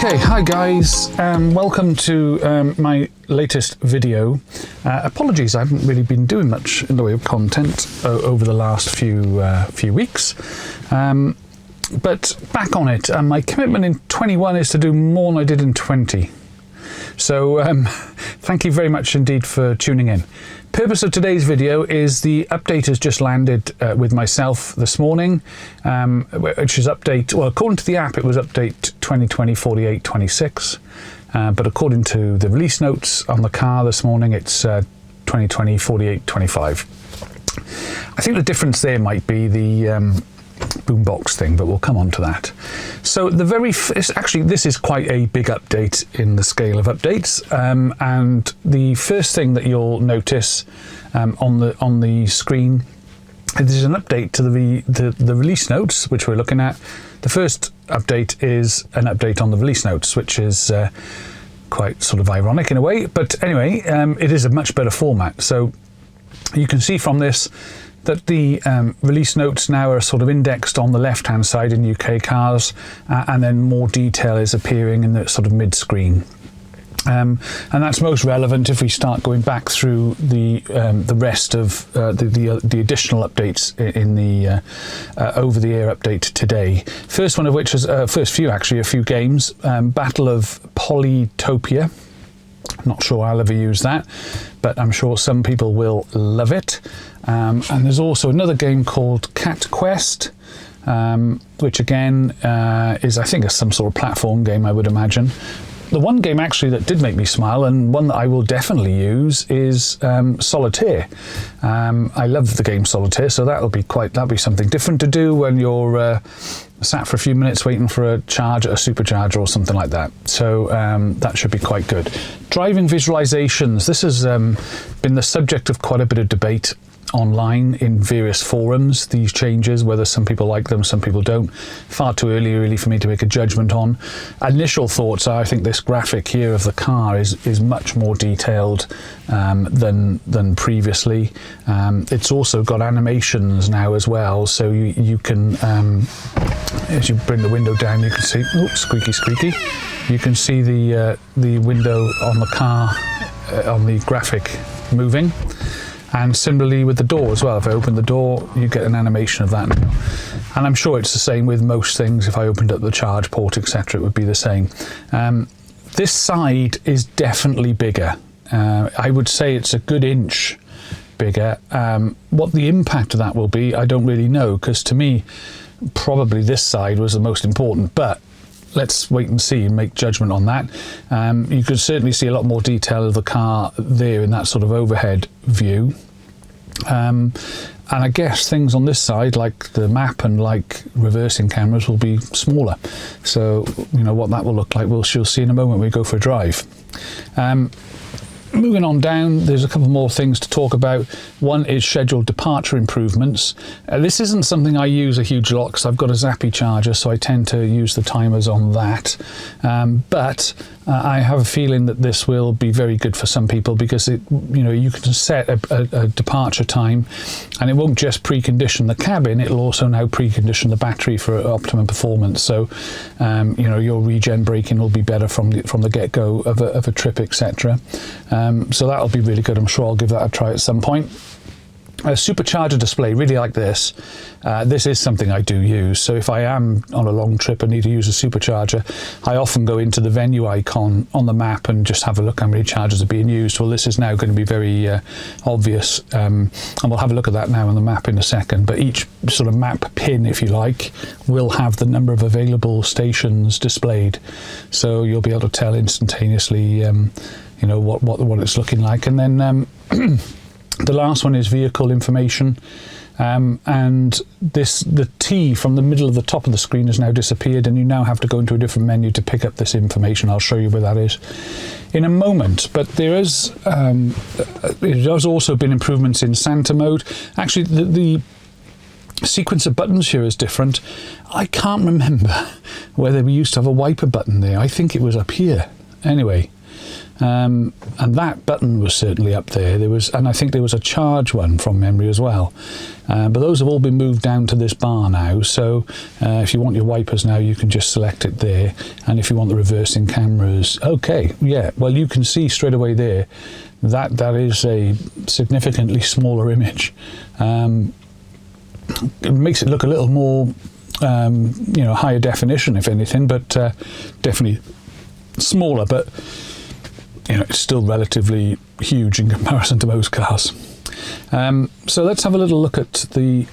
Okay, hi guys, welcome to my latest video. Apologies, I haven't really been doing much in the way of content over the last few weeks, but back on it. My commitment in 21 is to do more than I did in 20. So thank you very much indeed for tuning in. Purpose of today's video is the update has just landed with myself this morning, which is update, well, according to the app, it was update 2020-48-26, but according to the release notes on the car this morning, it's 2020-48-25. I think the difference there might be the boombox thing, but we'll come on to that. So actually this is quite a big update in the scale of updates, and the first thing that you'll notice on the screen, there's an update to the release notes which we're looking at. The first update is an update on the release notes, which is quite sort of ironic in a way, but anyway, it is a much better format. So you can see from this that the release notes now are sort of indexed on the left-hand side in UK cars, and then more detail is appearing in the sort of mid-screen. And that's most relevant if we start going back through the rest of the additional updates in the over-the-air update today. First one of which is first few actually, a few games. Battle of Polytopia. Not sure I'll ever use that, but I'm sure some people will love it. And there's also another game called Cat Quest, which again is, I think, some sort of platform game, I would imagine. The one game actually that did make me smile, and one that I will definitely use, is Solitaire. I love the game Solitaire, so that'll be something different to do when you're sat for a few minutes waiting for a charge at a supercharger or something like that. So that should be quite good. Driving visualizations. This has been the subject of quite a bit of debate online in various forums, these changes, whether some people like them, some people don't. Far too early really for me to make a judgment on. Initial thoughts are, I think this graphic here of the car is much more detailed than previously. It's also got animations now as well, so you can, as you bring the window down, you can see, oh, squeaky, you can see the window on the car on the graphic moving. And similarly with the door as well. If I open the door, you get an animation of that now. And I'm sure it's the same with most things. If I opened up the charge port, etc., it would be the same. This side is definitely bigger. I would say it's a good inch bigger. What the impact of that will be, I don't really know, because to me, probably this side was the most important. But let's wait and see and make judgment on that. You can certainly see a lot more detail of the car there in that sort of overhead view. And I guess things on this side, like the map and like reversing cameras, will be smaller. So, you know, what that will look like, she'll see in a moment when we go for a drive. Moving on down, there's a couple more things to talk about. One is scheduled departure improvements. This isn't something I use a huge lot because I've got a Zappy charger, so I tend to use the timers on that. But I have a feeling that this will be very good for some people, because you can set a departure time, and it won't just precondition the cabin, it'll also now precondition the battery for optimum performance. So your regen braking will be better from the get-go of a trip, etc. So that'll be really good. I'm sure I'll give that a try at some point. A supercharger display, really like this. This is something I do use. So if I am on a long trip and need to use a supercharger, I often go into the venue icon on the map and just have a look how many chargers are being used. Well, this is now going to be very obvious, and we'll have a look at that now on the map in a second. But each sort of map pin, if you like, will have the number of available stations displayed. So you'll be able to tell instantaneously what it's looking like. And then the last one is vehicle information, and the T from the middle of the top of the screen has now disappeared, and you now have to go into a different menu to pick up this information. I'll show you where that is in a moment. But there has also been improvements in Santa mode. Actually, the sequence of buttons here is different. I can't remember whether we used to have a wiper button there. I think it was up here. Anyway, And that button was certainly up there. And I think there was a charge one from memory as well. But those have all been moved down to this bar now. So if you want your wipers now, you can just select it there. And if you want the reversing cameras, okay, yeah. Well, you can see straight away there that is a significantly smaller image. It makes it look a little more, higher definition, if anything, but definitely smaller. But it's still relatively huge in comparison to most cars. So let's have a little look at the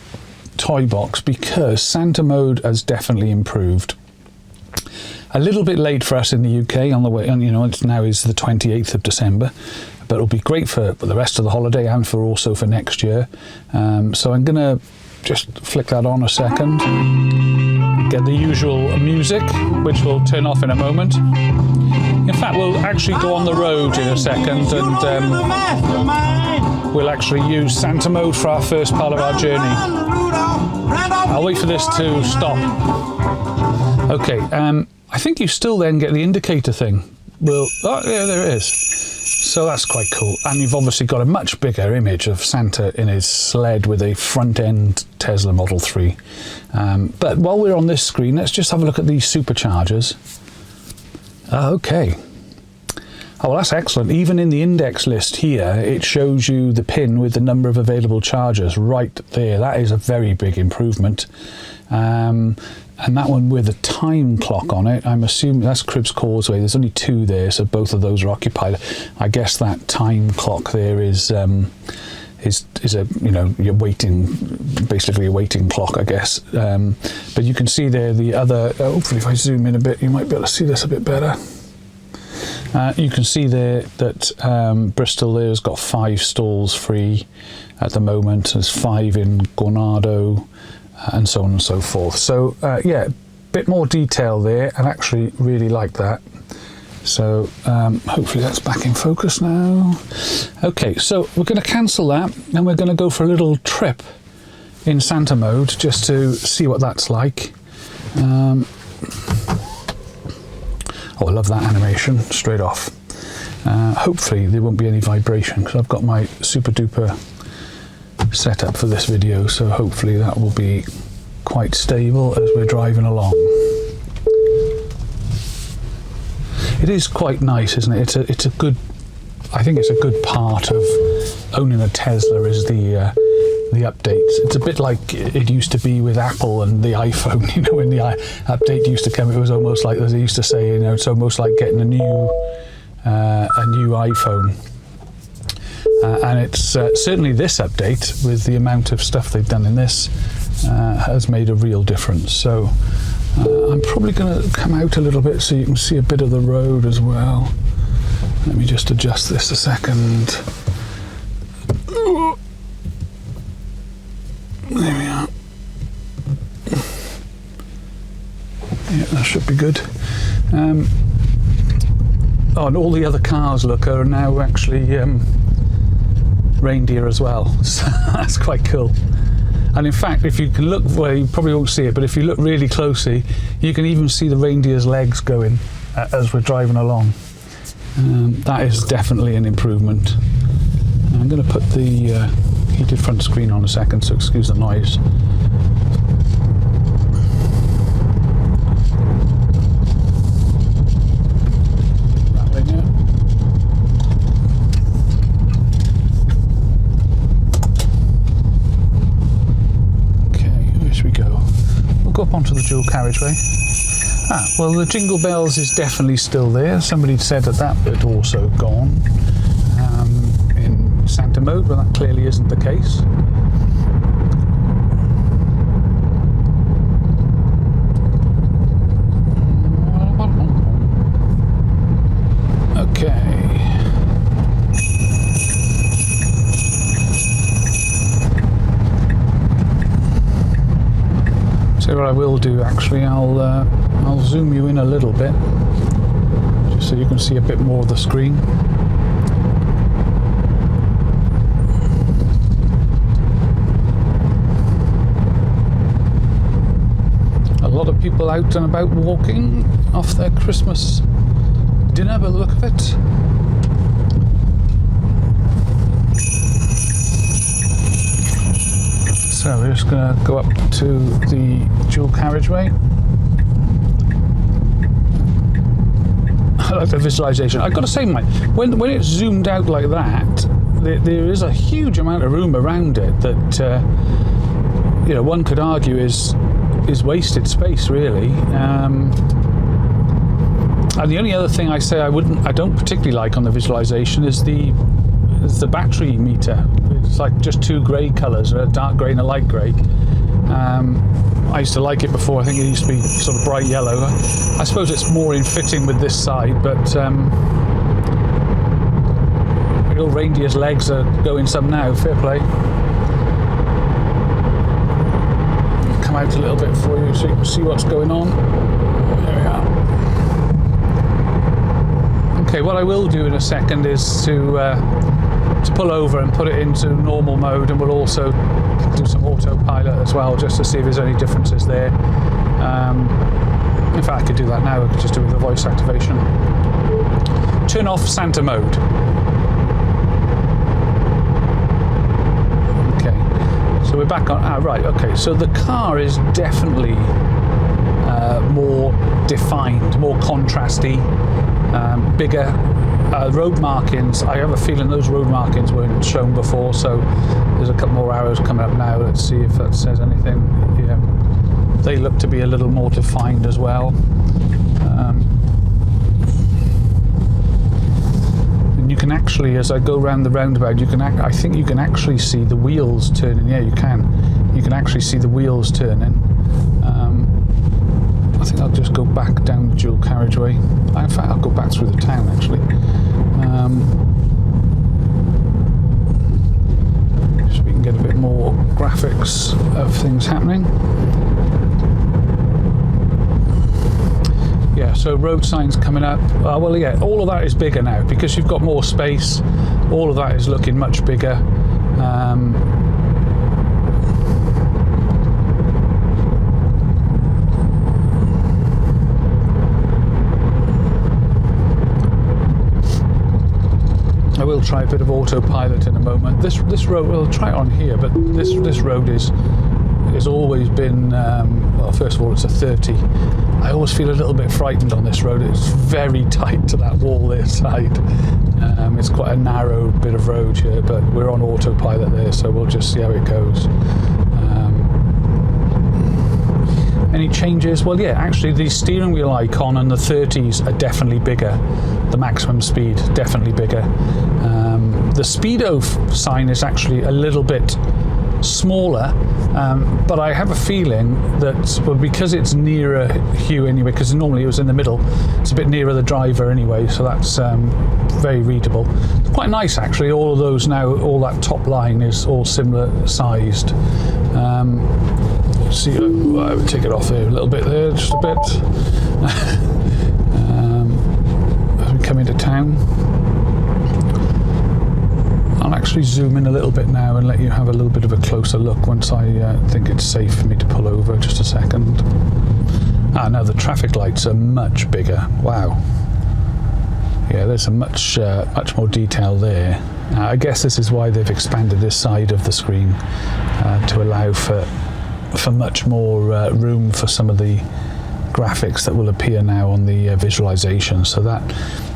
toy box, because Santa mode has definitely improved. A little bit late for us in the UK on the way, and it now is the 28th of December, but it'll be great for the rest of the holiday and also for next year. So I'm gonna just flick that on a second, get the usual music, which will turn off in a moment. In fact, we'll actually go on the road in a second, and we'll actually use Santa mode for our first part of our journey. I'll wait for this to stop. Okay, I think you still then get the indicator thing. Oh yeah, there it is. So that's quite cool. And you've obviously got a much bigger image of Santa in his sled with a front-end Tesla Model 3. But while we're on this screen, let's just have a look at these superchargers. Okay. Oh, well, that's excellent. Even in the index list here, it shows you the pin with the number of available chargers right there. That is a very big improvement. And that one with a time clock on it, I'm assuming that's Cribbs Causeway. There's only 2 there, so both of those are occupied. I guess that time clock there is a you're waiting, basically a waiting clock, I guess. But you can see there the other. Hopefully, if I zoom in a bit, you might be able to see this a bit better. You can see there that Bristol there has got 5 stalls free at the moment. There's 5 in Gornado, and so on and so forth. So yeah, a bit more detail there, and actually really like that. So hopefully that's back in focus now. Okay, so we're going to cancel that, and we're going to go for a little trip in Santa mode just to see what that's like. Oh, I love that animation straight off. Hopefully there won't be any vibration, because I've got my super duper set up for this video, so hopefully that will be quite stable as we're driving along. It is quite nice, isn't it? It's a good, I think it's a good part of owning a Tesla is the updates. It's a bit like it used to be with Apple and the iPhone. When the update used to come, it was almost like, as they used to say, it's almost like getting a new iPhone. And it's certainly this update, with the amount of stuff they've done in this, has made a real difference. So I'm probably going to come out a little bit so you can see a bit of the road as well. Let me just adjust this a second. There we are. Yeah, that should be good. Oh, and all the other cars, look, are now actually reindeer as well. So that's quite cool. And in fact, if you can look, well, you probably won't see it, but if you look really closely, you can even see the reindeer's legs going as we're driving along. That is definitely an improvement. I'm going to put the heated front screen on a second, so excuse the noise. Go up onto the dual carriageway. Well, the jingle bells is definitely still there. Somebody said that had also gone in Santa mode, but that clearly isn't the case. Okay. So what I will do, actually, I'll zoom you in a little bit, just so you can see a bit more of the screen. A lot of people out and about walking off their Christmas dinner by the look of it. So we're just going to go up to the dual carriageway. I like the visualization. I've got to say, Mike, when it's zoomed out like that, there is a huge amount of room around it that one could argue is wasted space, really. And the only other thing I don't particularly like on the visualization is the battery meter. It's like just two grey colours, a dark grey and a light grey. I used to like it before. I think it used to be sort of bright yellow. I suppose it's more in fitting with this side, but little reindeer's legs are going some now. Fair play. Come out a little bit for you so you can see what's going on. There we are. Okay, what I will do in a second is to pull over and put it into normal mode, and we'll also do some autopilot as well, just to see if there's any differences there. In fact, I could do that now. I could just do it with the voice activation. Turn off Santa mode. Okay, so we're back on. Right. Okay, so the car is definitely more defined, more contrasty, bigger. Road markings, I have a feeling those road markings weren't shown before, so there's a couple more arrows coming up now. Let's see if that says anything. Yeah, they look to be a little more defined as well. And you can actually, as I go around the roundabout, I think you can actually see the wheels turning. Yeah, you can actually see the wheels turning. I think I'll just go back down the dual carriageway. In fact, I'll go back through the town actually. So we can get a bit more graphics of things happening. Yeah, so road signs coming up. Well, yeah, all of that is bigger now because you've got more space. All of that is looking much bigger. I will try a bit of autopilot in a moment. This road, we'll try it on here, but this road has always been, well, first of all, it's a 30. I always feel a little bit frightened on this road. It's very tight to that wall this side. It's quite a narrow bit of road here, but we're on autopilot there, so we'll just see how it goes. Any changes? Well, yeah, actually the steering wheel icon and the 30s are definitely bigger. The maximum speed, definitely bigger. The speedo sign is actually a little bit smaller, but I have a feeling that, well, because it's nearer Hugh anyway, because normally it was in the middle, it's a bit nearer the driver anyway, so that's very readable. It's quite nice actually, all of those now, all that top line is all similar sized. See, I would take it off there a little bit there, just a bit. As we come into town, I'll actually zoom in a little bit now and let you have a little bit of a closer look once I think it's safe for me to pull over. Just a second. Now the traffic lights are much bigger. Wow. Yeah, there's a much more detail there. I guess this is why they've expanded this side of the screen to allow for much more room for some of the graphics that will appear now on the visualization. So that,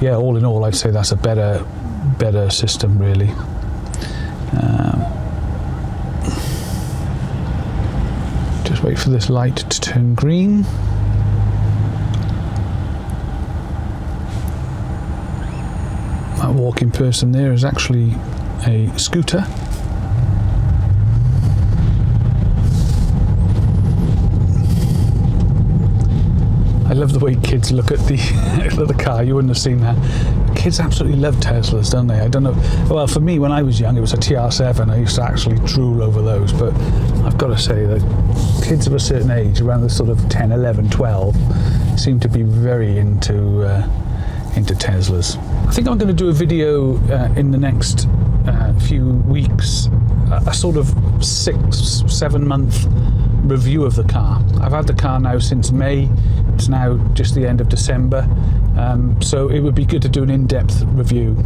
yeah, all in all, I'd say that's a better system, really. Just wait for this light to turn green. That walking person there is actually a scooter. I love the way kids look at the car. You wouldn't have seen that. Kids absolutely love Teslas, don't they? I don't know. Well, for me, when I was young, it was a TR7. I used to actually drool over those. But I've got to say that kids of a certain age, around the sort of 10, 11, 12, seem to be very into Teslas. I think I'm going to do a video in the next few weeks, a sort of 6-7 month review of the car. I've had the car now since May. It's now just the end of December, so it would be good to do an in-depth review.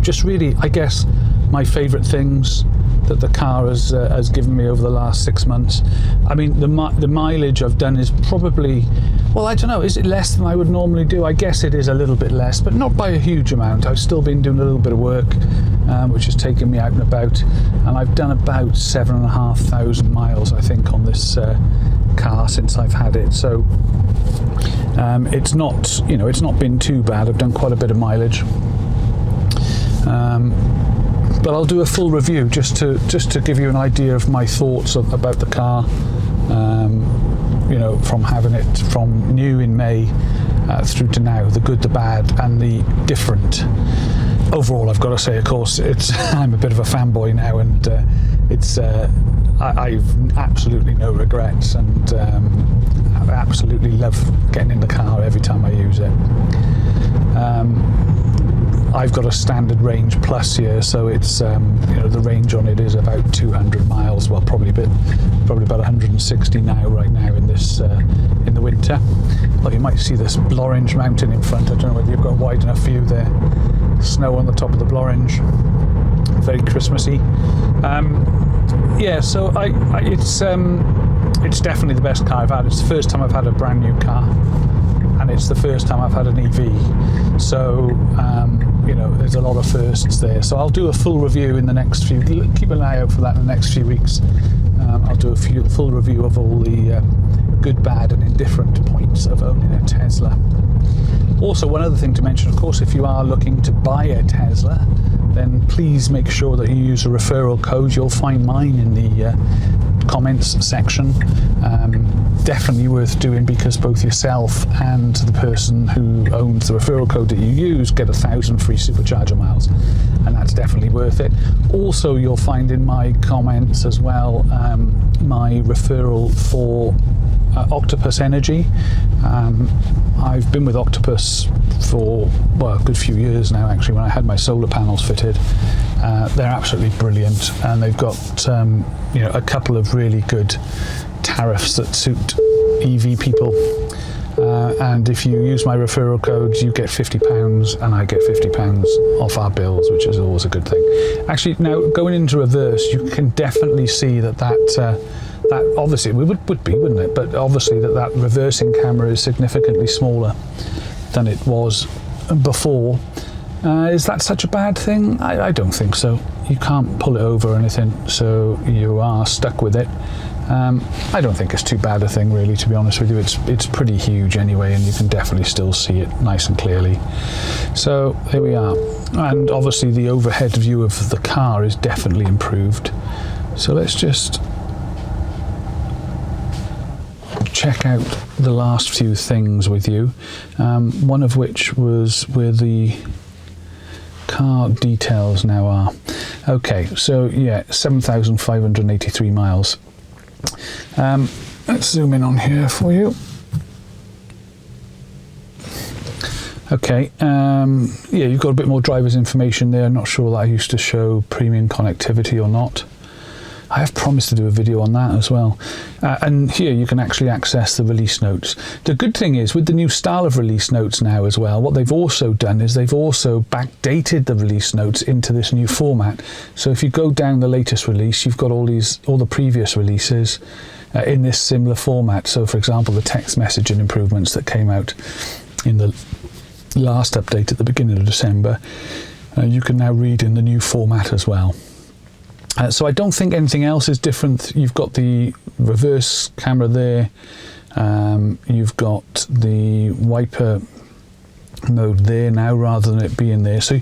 Just really, I guess, my favourite things, that the car has given me over the last 6 months. I mean, the mileage I've done is probably, well, I don't know, is it less than I would normally do? I guess it is a little bit less, but not by a huge amount. I've still been doing a little bit of work, which has taken me out and about, and I've done about 7,500 miles, I think, on this car since I've had it. So it's not, you know, it's not been too bad. I've done quite a bit of mileage. But I'll do a full review just to give you an idea of my thoughts about the car. You know, from having it from new in May through to now, the good, the bad, and the different. Overall, I've got to say, of course, I'm a bit of a fanboy now, and I've absolutely no regrets, and I absolutely love getting in the car every time I use it. I've got a standard range plus here, so it's you know, the range on it is about 200 miles. Well, probably about 160 right now in this in the winter. Well, you might see this Blorange mountain in front. I don't know whether you've got a wide enough view there. Snow on the top of the Blorange, very Christmassy. Yeah, so it's definitely the best car I've had. It's the first time I've had a brand new car, and it's the first time I've had an EV. So you know, there's a lot of firsts there. So I'll do a full review in the next few. Keep an eye out for that in the next few weeks. I'll do a full review of all the good, bad, and indifferent points of owning a Tesla. Also, one other thing to mention, of course, if you are looking to buy a Tesla, then please make sure that you use a referral code. You'll find mine in the comments section. Definitely worth doing, because both yourself and the person who owns the referral code that you use get 1,000 free supercharger miles, and that's definitely worth it. Also, you'll find in my comments as well my referral for Octopus Energy. I've been with Octopus for, well, a good few years now, actually, when I had my solar panels fitted. They're absolutely brilliant, and they've got you know, a couple of really good tariffs that suit EV people. And if you use my referral code, you get £50 and I get £50 off our bills, which is always a good thing. Actually, now going into reverse, you can definitely see that obviously it would be, wouldn't it? But obviously that reversing camera is significantly smaller than it was before. Is that such a bad thing? I don't think so. You can't pull it over or anything, so you are stuck with it. I don't think it's too bad a thing, really, to be honest with you. It's pretty huge anyway, and you can definitely still see it nice and clearly. So there we are. And obviously the overhead view of the car is definitely improved. So let's just check out the last few things with you. One of which was where the car details now are. Okay, so yeah, 7,583 miles. Let's zoom in on here for you. Okay, yeah, you've got a bit more driver's information there. I'm not sure that I used to show premium connectivity or not. I have promised to do a video on that as well. And here you can actually access the release notes. The good thing is, with the new style of release notes now as well, what they've also done is they've also backdated the release notes into this new format. So if you go down the latest release, you've got all the previous releases in this similar format. So for example, the text messaging improvements that came out in the last update at the beginning of December, you can now read in the new format as well. So I don't think anything else is different. You've got the reverse camera there. You've got the wiper mode there now rather than it being there. So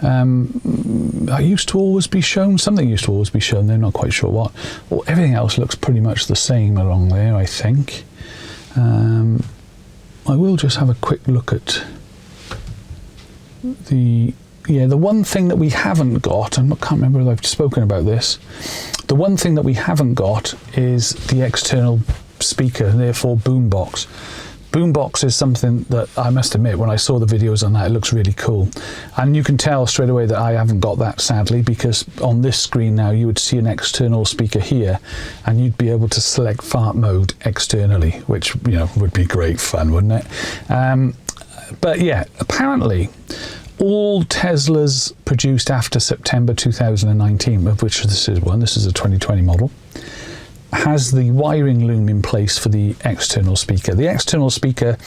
I used to always be shown, something used to always be shown there, not quite sure what. Well, everything else looks pretty much the same along there, I think. I will just have a quick look at the one thing that we haven't got, and I can't remember if I've spoken about this, the one thing that we haven't got is the external speaker, therefore boombox. Boombox is something that I must admit, when I saw the videos on that, it looks really cool. And you can tell straight away that I haven't got that, sadly, because on this screen now you would see an external speaker here, and you'd be able to select fart mode externally, which, you know, would be great fun, wouldn't it? But yeah, apparently all Teslas produced after September 2019, of which this is one, this is a 2020 model, has the wiring loom in place for the external speaker. The external speaker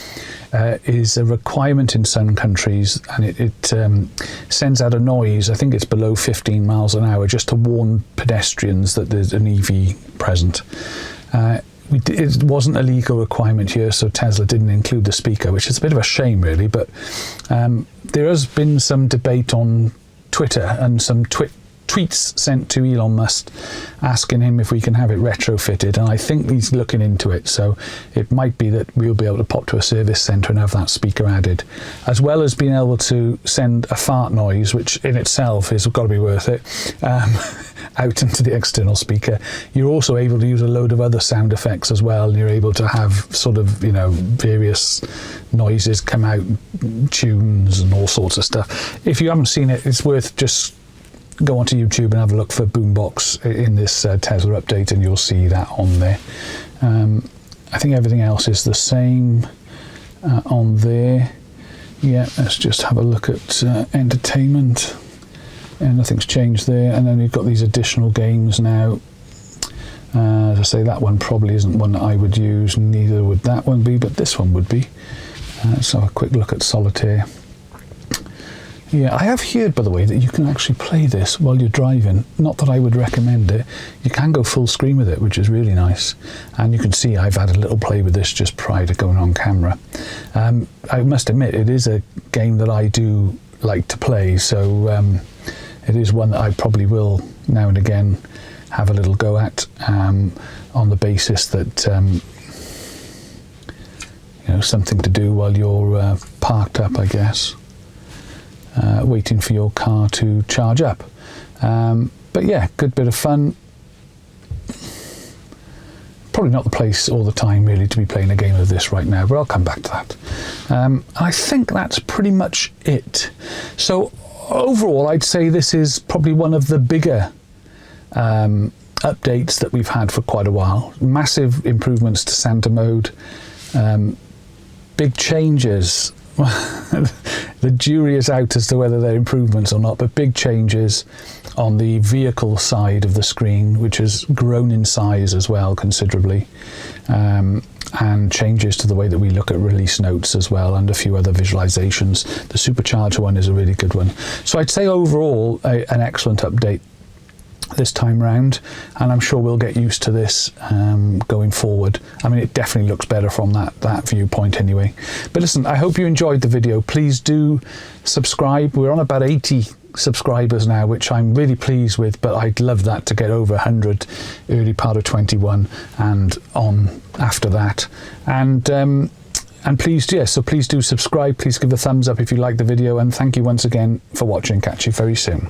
is a requirement in some countries, and it sends out a noise, I think it's below 15 miles an hour, just to warn pedestrians that there's an EV present. It wasn't a legal requirement here, so Tesla didn't include the speaker, which is a bit of a shame, really. But there has been some debate on Twitter and some tweets sent to Elon Musk asking him if we can have it retrofitted, and I think he's looking into it. So it might be that we'll be able to pop to a service centre and have that speaker added, as well as being able to send a fart noise, which in itself has got to be worth it, out into the external speaker. You're also able to use a load of other sound effects as well, and you're able to have sort of, you know, various noises come out, tunes and all sorts of stuff. If you haven't seen it, it's worth just go onto YouTube and have a look for Boombox in this Tesla update, and you'll see that on there. I think everything else is the same on there. Yeah, let's just have a look at entertainment, and nothing's changed there. And then we've got these additional games now. As I say, that one probably isn't one that I would use, neither would that one be, but this one would be. Let's have a quick look at Solitaire. Yeah, I have heard, by the way, that you can actually play this while you're driving. Not that I would recommend it. You can go full screen with it, which is really nice. And you can see I've had a little play with this just prior to going on camera. I must admit, it is a game that I do like to play, so it is one that I probably will now and again have a little go at, on the basis that you know, something to do while you're parked up, I guess. Waiting for your car to charge up. But yeah, good bit of fun. Probably not the place all the time really to be playing a game of this right now, but I'll come back to that. I think that's pretty much it. So overall, I'd say this is probably one of the bigger updates that we've had for quite a while. Massive improvements to Santa mode, big changes. The jury is out as to whether they're improvements or not, but big changes on the vehicle side of the screen, which has grown in size as well considerably, and changes to the way that we look at release notes as well, and a few other visualizations. The Supercharger one is a really good one. So I'd say overall an excellent update this time round, and I'm sure we'll get used to this going forward. I mean, it definitely looks better from that viewpoint anyway. But listen, I hope you enjoyed the video. Please do subscribe. We're on about 80 subscribers now, which I'm really pleased with, but I'd love that to get over 100 early part of 21 and on after that. And please, yes, so please do subscribe. Please give a thumbs up if you like the video, and thank you once again for watching. Catch you very soon.